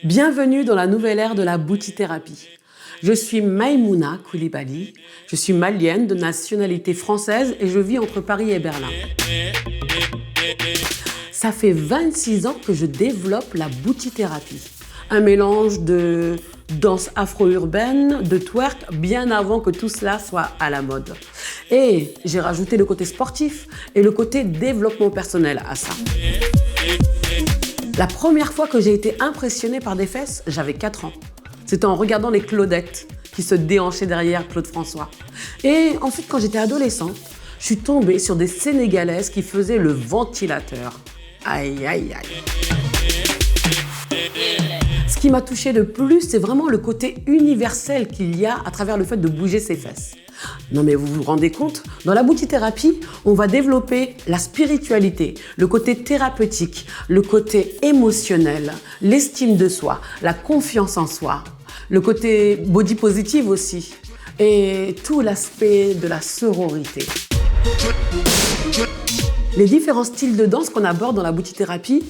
Bienvenue dans la nouvelle ère de la boutithérapie. Je suis Maïmouna Koulibaly, je suis malienne de nationalité française et je vis entre Paris et Berlin. Ça fait 26 ans que je développe la boutithérapie, un mélange de danse afro-urbaine, de twerk, bien avant que tout cela soit à la mode. Et j'ai rajouté le côté sportif et le côté développement personnel à ça. La première fois que j'ai été impressionnée par des fesses, j'avais 4 ans. C'était en regardant les Claudettes qui se déhanchaient derrière Claude François. Et ensuite, quand j'étais adolescente, je suis tombée sur des Sénégalaises qui faisaient le ventilateur. Aïe, aïe, aïe. Ce qui m'a touchée le plus, c'est vraiment le côté universel qu'il y a à travers le fait de bouger ses fesses. Non mais vous vous rendez compte, dans la boutithérapie, on va développer la spiritualité, le côté thérapeutique, le côté émotionnel, l'estime de soi, la confiance en soi, le côté body positive aussi et tout l'aspect de la sororité. Les différents styles de danse qu'on aborde dans la boutithérapie,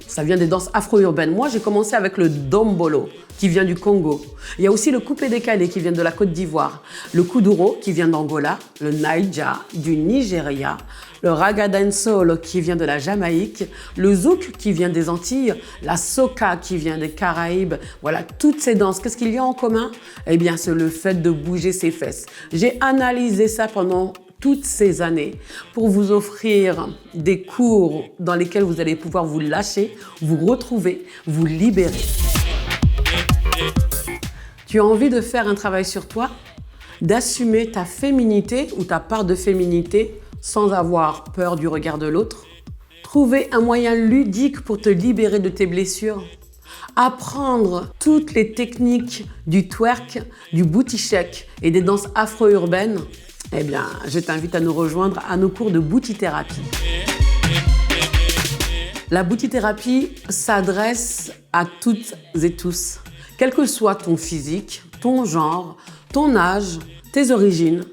ça vient des danses afro-urbaines. Moi, j'ai commencé avec le dombolo, qui vient du Congo. Il y a aussi le coupé-décalé, qui vient de la Côte d'Ivoire, le kuduro, qui vient d'Angola, le naija, du Nigeria, le raga dancehall, qui vient de la Jamaïque, le zouk, qui vient des Antilles, la soca, qui vient des Caraïbes. Voilà, toutes ces danses, qu'est-ce qu'il y a en commun? Eh bien, c'est le fait de bouger ses fesses. J'ai analysé ça pendant toutes ces années pour vous offrir des cours dans lesquels vous allez pouvoir vous lâcher, vous retrouver, vous libérer. Tu as envie de faire un travail sur toi, d'assumer ta féminité ou ta part de féminité sans avoir peur du regard de l'autre, trouver un moyen ludique pour te libérer de tes blessures, apprendre toutes les techniques du twerk, du booty shake et des danses afro-urbaines. Eh bien, je t'invite à nous rejoindre à nos cours de boutithérapie. La boutithérapie s'adresse à toutes et tous. Quel que soit ton physique, ton genre, ton âge, tes origines,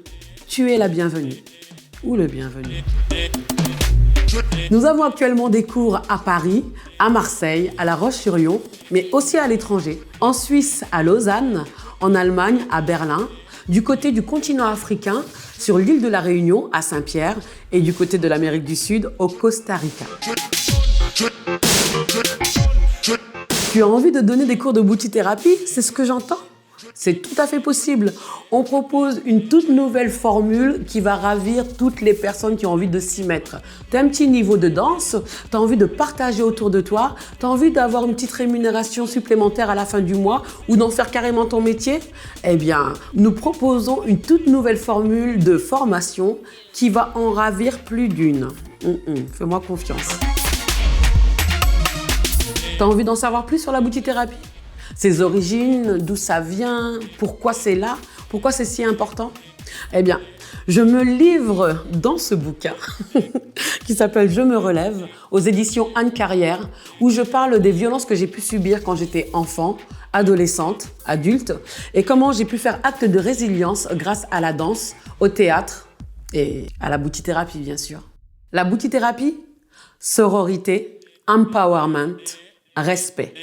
tu es la bienvenue ou le bienvenu. Nous avons actuellement des cours à Paris, à Marseille, à La Roche-sur-Yon, mais aussi à l'étranger. En Suisse, à Lausanne, en Allemagne, à Berlin, du côté du continent africain, sur l'île de la Réunion, à Saint-Pierre, et du côté de l'Amérique du Sud, au Costa Rica. Tu as envie de donner des cours de boutithérapie? C'est ce que j'entends. C'est tout à fait possible. On propose une toute nouvelle formule qui va ravir toutes les personnes qui ont envie de s'y mettre. Tu as un petit niveau de danse, tu as envie de partager autour de toi, tu as envie d'avoir une petite rémunération supplémentaire à la fin du mois ou d'en faire carrément ton métier? Eh bien, nous proposons une toute nouvelle formule de formation qui va en ravir plus d'une. Fais-moi confiance. Tu as envie d'en savoir plus sur la boutithérapie? Ses origines, d'où ça vient, pourquoi c'est là, pourquoi c'est si important? Eh bien, je me livre dans ce bouquin qui s'appelle « Je me relève » aux éditions Anne Carrière, où je parle des violences que j'ai pu subir quand j'étais enfant, adolescente, adulte, et comment j'ai pu faire acte de résilience grâce à la danse, au théâtre et à la boutithérapie, bien sûr. La boutithérapie, sororité, empowerment, respect.